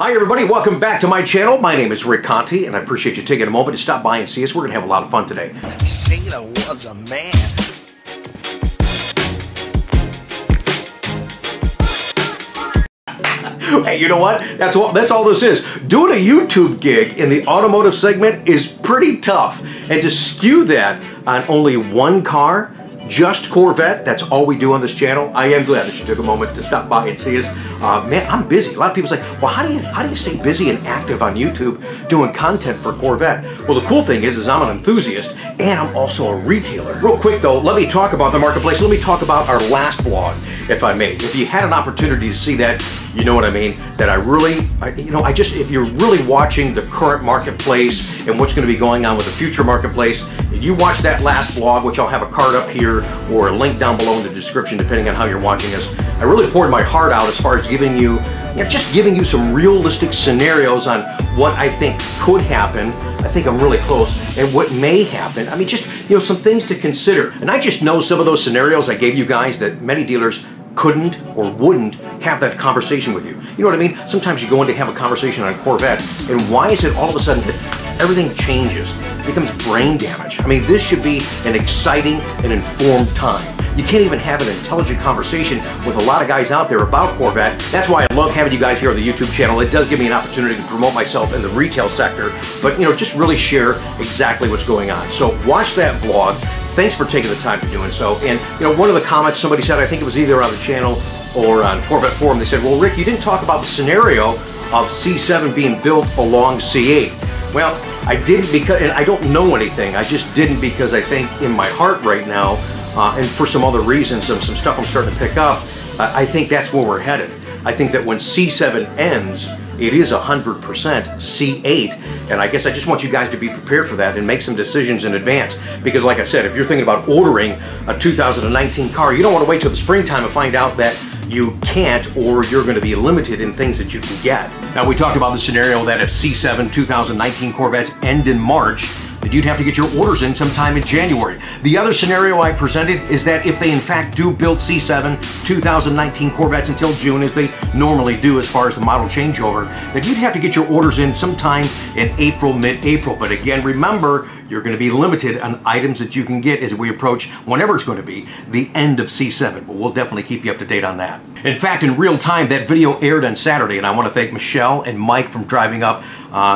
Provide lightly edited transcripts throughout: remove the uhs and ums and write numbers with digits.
Hi everybody, welcome back to my channel. My name is Rick Conti and I appreciate you taking a moment to stop by and see us. We're going to have a lot of fun today. Sheila was a man. Hey, you know what? That's all this is. Doing a YouTube gig in the automotive segment is pretty tough. And to skew that on only one car, just Corvette, that's all we do on this channel. I am glad that you took a moment to stop by and see us. Man, I'm busy. A lot of people say, well, how do you stay busy and active on YouTube doing content for Corvette? Well, the cool thing is I'm an enthusiast and I'm also a retailer. Real quick though, let me talk about the marketplace. Let me talk about our last vlog, if I may. If you had an opportunity to see that, you know what I mean, that if you're really watching the current marketplace and what's going to be going on with the future marketplace, and you watch that last vlog, which I'll have a card up here or a link down below in the description depending on how you're watching us, I really poured my heart out as far as giving you some realistic scenarios on what I think could happen. I think I'm really close, and what may happen. I mean, just, some things to consider. And I just know some of those scenarios I gave you guys that many dealers couldn't or wouldn't have that conversation with you. You know what I mean? Sometimes you go in to have a conversation on Corvette, and why is it all of a sudden that everything changes? It becomes brain damage. I mean, this should be an exciting and informed time. You can't even have an intelligent conversation with a lot of guys out there about Corvette. That's why I love having you guys here on the YouTube channel. It does give me an opportunity to promote myself in the retail sector, but just really share exactly what's going on. So watch that vlog. Thanks for taking the time to doing so. And one of the comments somebody said, I think it was either on the channel or on Corvette Forum, they said, well, Rick, you didn't talk about the scenario of C7 being built along C8. Well, I didn't because, and I don't know anything. I just didn't because I think in my heart right now, and for some other reasons, some stuff I'm starting to pick up, I think that's where we're headed. I think that when C7 ends, it is 100% C8, and I guess I just want you guys to be prepared for that and make some decisions in advance. Because like I said, if you're thinking about ordering a 2019 car, you don't want to wait till the springtime and find out that you can't, or you're going to be limited in things that you can get. Now, we talked about the scenario that if C7 2019 Corvettes end in March, that you'd have to get your orders in sometime in January. The other scenario I presented is that if they in fact do build C7 2019 Corvettes until June, as they normally do as far as the model changeover, that you'd have to get your orders in sometime in April, mid-April. But again, remember, you're going to be limited on items that you can get as we approach whenever it's going to be the end of C7. But we'll definitely keep you up to date on that. In fact, in real time, that video aired on Saturday, and I want to thank Michelle and Mike from driving up.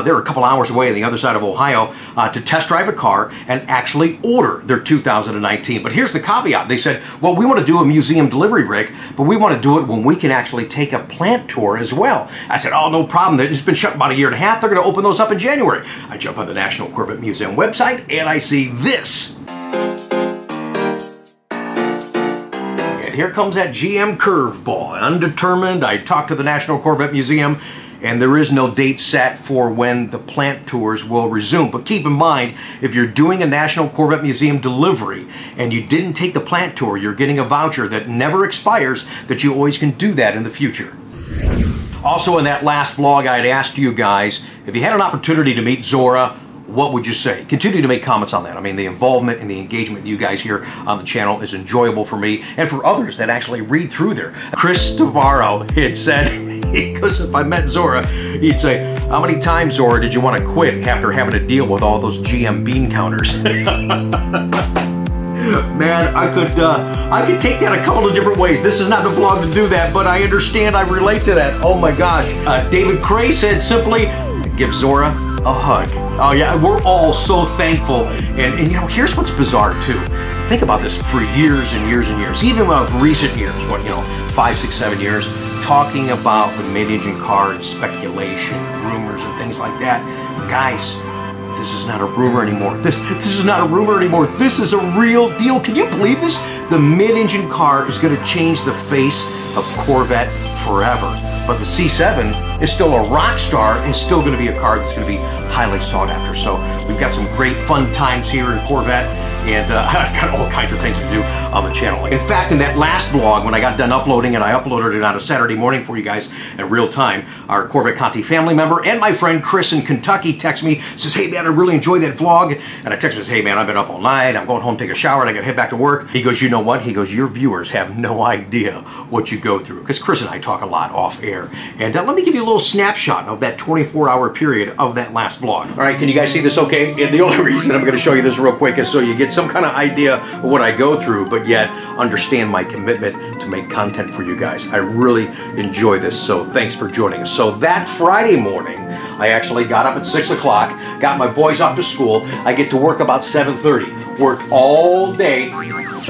They're a couple hours away on the other side of Ohio to test drive a car and actually order their 2019. But here's the caveat. They said, well, we want to do a museum delivery, Rick, but we want to do it when we can actually take a plant tour as well. I said, oh, no problem. It's been shut about a year and a half. They're going to open those up in January. I jump on the National Corvette Museum website and I see this. And here comes that GM curveball. Undetermined. I talked to the National Corvette Museum, and there is no date set for when the plant tours will resume. But keep in mind, if you're doing a National Corvette Museum delivery and you didn't take the plant tour, you're getting a voucher that never expires, that you always can do that in the future. Also, in that last vlog, I had asked you guys, if you had an opportunity to meet Zora, what would you say? Continue to make comments on that. I mean, the involvement and the engagement with you guys here on the channel is enjoyable for me and for others that actually read through there. Chris Navarro had said, because if I met Zora, he'd say, how many times, Zora, did you want to quit after having to deal with all those GM bean counters? Man, I could take that a couple of different ways. This is not the vlog to do that, but I understand, I relate to that. Oh my gosh. David Cray said simply, give Zora a hug. Oh yeah, we're all so thankful. And here's what's bizarre too. Think about this for years and years and years, even of recent years, 5, 6, 7 years, talking about the mid-engine car and speculation, rumors and things like that. Guys, this is not a rumor anymore. This is not a rumor anymore. This is a real deal. Can you believe this? The mid-engine car is going to change the face of Corvette forever. But the C7 is still a rock star and still going to be a car that's going to be highly sought after. So we've got some great fun times here in Corvette, and I've got all kinds of things to do on the channel. In fact, in that last vlog, when I got done uploading, and I uploaded it on a Saturday morning for you guys in real time, our Corvette Conti family member and my friend Chris in Kentucky texts me, says, hey man, I really enjoyed that vlog. And I text him, hey man, I've been up all night, I'm going home to take a shower, and I gotta head back to work. He goes, you know what? He goes, your viewers have no idea what you go through. Because Chris and I talk a lot off air. And let me give you a little snapshot of that 24-hour period of that last vlog. All right, can you guys see this okay? And the only reason I'm gonna show you this real quick is so you get some kind of idea of what I go through, but yet understand my commitment to make content for you guys. I really enjoy this, so thanks for joining us. So that Friday morning, I actually got up at 6 o'clock, got my boys off to school. I get to work about 7:30. Worked all day.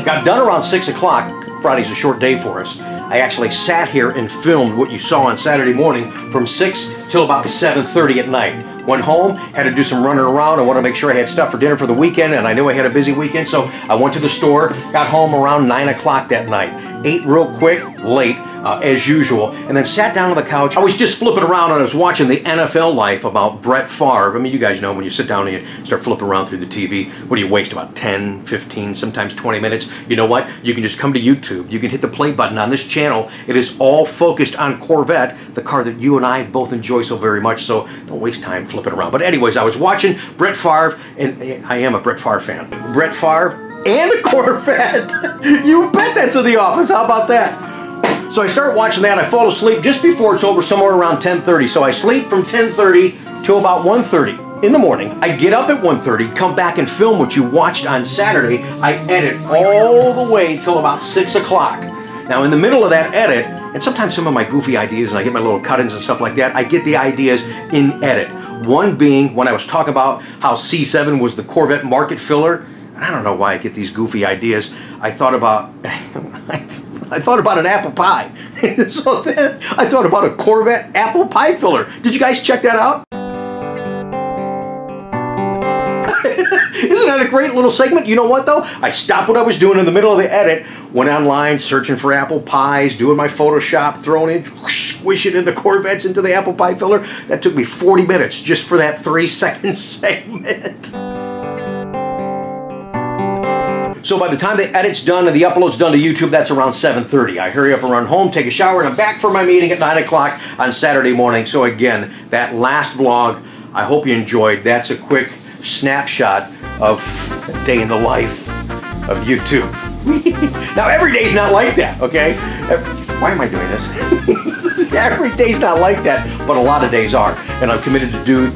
Got done around 6 o'clock. Friday's a short day for us. I actually sat here and filmed what you saw on Saturday morning from 6 till about 7:30 at night. Went home, had to do some running around. I wanted to make sure I had stuff for dinner for the weekend, and I knew I had a busy weekend, so I went to the store, got home around 9 o'clock that night. Ate real quick, late, as usual, and then sat down on the couch. I was just flipping around and I was watching the NFL Life about Brett Favre. I mean, you guys know when you sit down and you start flipping around through the TV, what do you waste? About 10, 15, sometimes 20 minutes. You know what? You can just come to YouTube. You can hit the play button on this channel. It is all focused on Corvette, the car that you and I both enjoy so very much, so don't waste time flipping around. But anyways, I was watching Brett Favre, and I am a Brett Favre fan. Brett Favre and a Corvette. You bet that's in the office. How about that? So I start watching that. I fall asleep just before it's over, somewhere around 10:30. So I sleep from 10:30 till about 1:30 in the morning. I get up at 1:30, come back and film what you watched on Saturday. I edit all the way till about 6 o'clock. Now in the middle of that edit, and sometimes some of my goofy ideas, and I get my little cut-ins and stuff like that, I get the ideas in edit. One being when I was talking about how C7 was the Corvette market filler. I don't know why I get these goofy ideas. I thought about I thought about an apple pie. So then I thought about a Corvette apple pie filler. Did you guys check that out? Isn't that a great little segment? You know what though? I stopped what I was doing in the middle of the edit, went online searching for apple pies, doing my Photoshop, throwing in, squishing in the Corvettes into the apple pie filler. That took me 40 minutes just for that 3-second segment. So by the time the edit's done and the upload's done to YouTube, that's around 7:30. I hurry up and run home, take a shower, and I'm back for my meeting at 9 o'clock on Saturday morning. So again, that last vlog, I hope you enjoyed. That's a quick snapshot of a day in the life of YouTube. Now every day's not like that, okay? Why am I doing this? Every day's not like that, but a lot of days are. And I'm committed to doing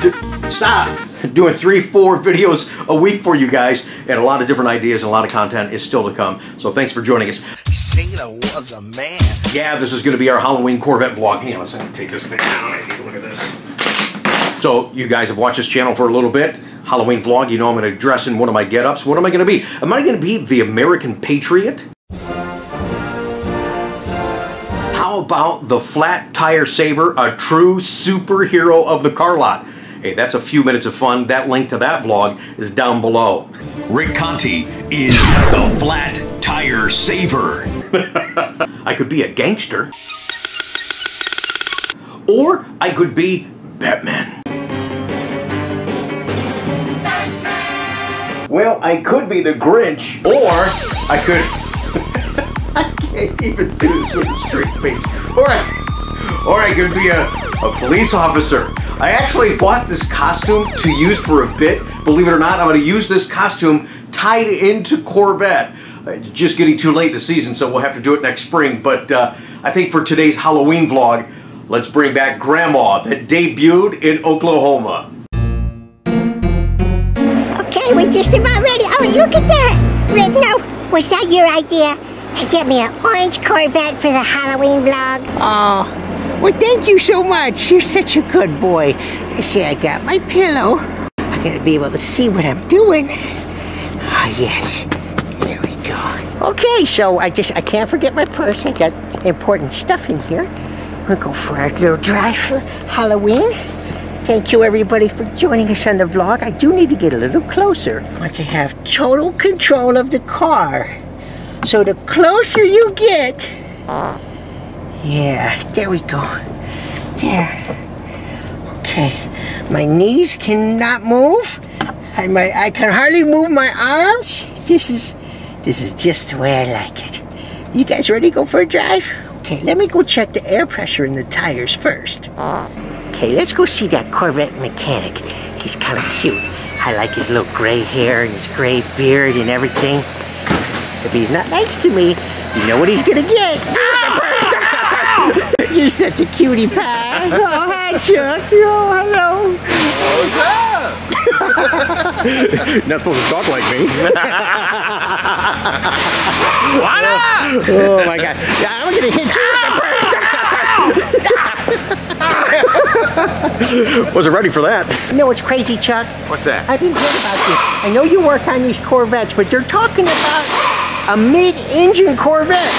3-4 videos a week for you guys, and a lot of different ideas and a lot of content is still to come. So thanks for joining us. Sailor was a man. Yeah, this is going to be our Halloween Corvette vlog. Hang on a second, take this thing down. I need to look at this. So you guys have watched this channel for a little bit. Halloween vlog, you know I'm going to dress in one of my get-ups. What am I going to be? Am I going to be the American Patriot? How about the Flat Tire Saver, a true superhero of the car lot? Hey, that's a few minutes of fun. That link to that vlog is down below. Rick Conti is the Flat Tire Saver. I could be a gangster. Or I could be Batman. Well, I could be the Grinch, or I could... I can't even do this with a straight face. Or I could be a police officer. I actually bought this costume to use for a bit. Believe it or not, I'm going to use this costume tied into Corvette. It's just getting too late in the season, so we'll have to do it next spring. But I think for today's Halloween vlog, let's bring back Grandma that debuted in Oklahoma. Okay, we're just about ready. Oh, look at that. Rick, no, was that your idea to get me an orange Corvette for the Halloween vlog? Oh, well, thank you so much. You're such a good boy. You see, I got my pillow. I gotta be able to see what I'm doing. Ah, yes. There we go. Okay, so I can't forget my purse. I got important stuff in here. We'll go for our little drive for Halloween. Thank you, everybody, for joining us on the vlog. I do need to get a little closer. I want to have total control of the car. So the closer you get... Yeah, there we go. There. Okay. My knees cannot move. I can hardly move my arms. This is just the way I like it. You guys ready to go for a drive? Okay, let me go check the air pressure in the tires first. Okay, let's go see that Corvette mechanic. He's kind of cute. I like his little gray hair and his gray beard and everything. If he's not nice to me, you know what he's gonna get. You're such a cutie pie. Oh, hi, Chuck. Oh, hello. What's up? Not supposed to talk like me. What up? Oh, my God. I'm gonna hit you. Wasn't ready for that. You know what's crazy, Chuck? What's that? I've been hearing about this. I know you work on these Corvettes, but they're talking about a mid-engine Corvette.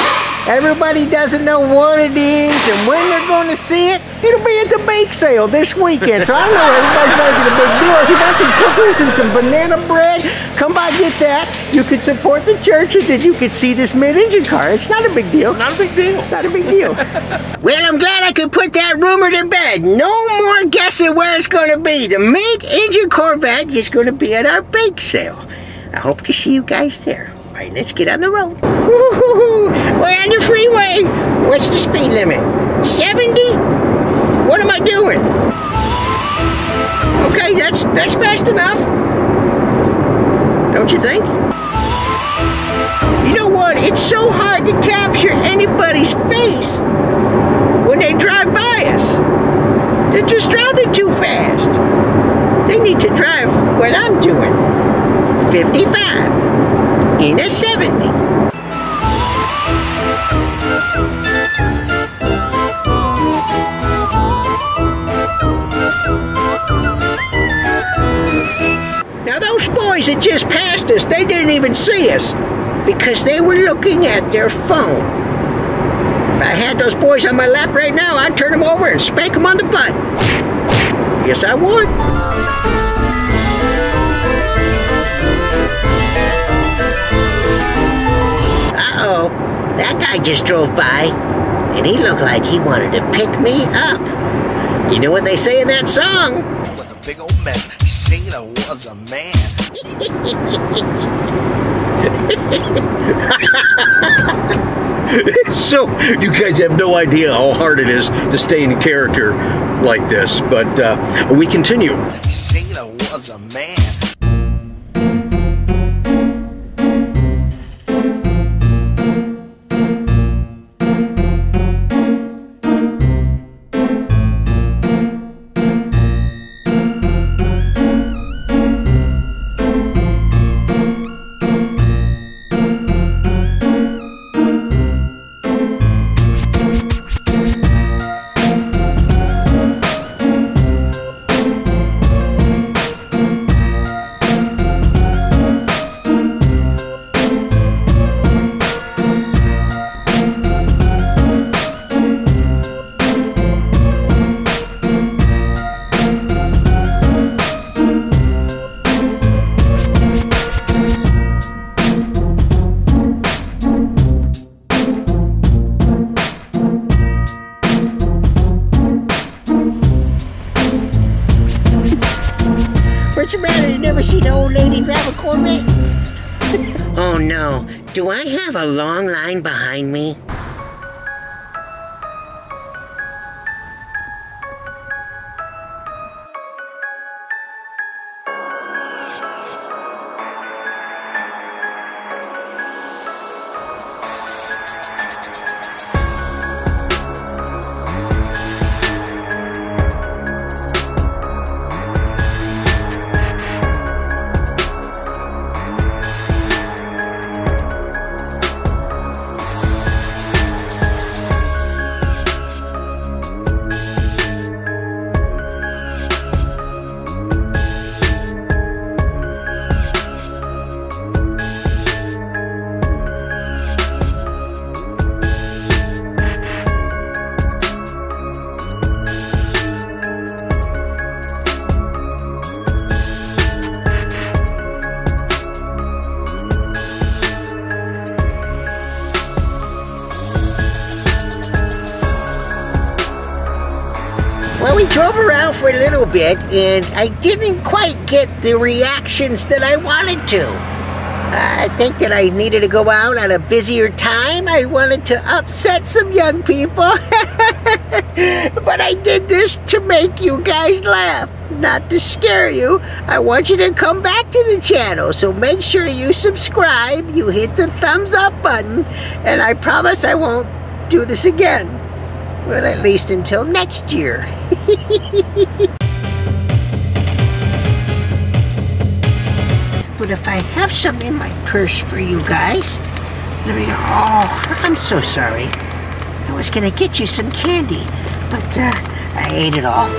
Everybody doesn't know what it is and when they're going to see it. It'll be at the bake sale this weekend, so I know everybody's making a big deal. If you want some cookies and some banana bread, come by get that. You could support the church and then you could see this mid-engine car. It's not a big deal. Not a big deal. Not a big deal. Well, I'm glad I could put that rumor to bed. No more guessing where it's going to be. The mid-engine Corvette is going to be at our bake sale. I hope to see you guys there. All right, let's get on the road. Woo-hoo-hoo. We're on the freeway. What's the speed limit? 70? What am I doing? Okay, that's fast enough. Don't you think? You know what? It's so hard to capture anybody's face when they drive by us. They're just driving too fast. They need to drive what I'm doing. 55 in a 70. Now those boys that just passed us, they didn't even see us because they were looking at their phone. If I had those boys on my lap right now, I'd turn them over and spank them on the butt. Yes, I would. Uh-oh, that guy just drove by, and he looked like he wanted to pick me up. You know what they say in that song? Was a big old mess. Shayna was a man. So, you guys have no idea how hard it is to stay in character like this, but we continue. Shayna was a man. What's the matter? You never seen an old lady drive a Corvette? Oh no, do I have a long line behind me? Well, we drove around for a little bit, and I didn't quite get the reactions that I wanted to. I think that I needed to go out at a busier time. I wanted to upset some young people. But I did this to make you guys laugh, not to scare you. I want you to come back to the channel, so make sure you subscribe, you hit the thumbs up button, and I promise I won't do this again. Well, at least until next year. But if I have some in my purse for you guys, let me go. Oh, I'm so sorry. I was gonna get you some candy, but I ate it all.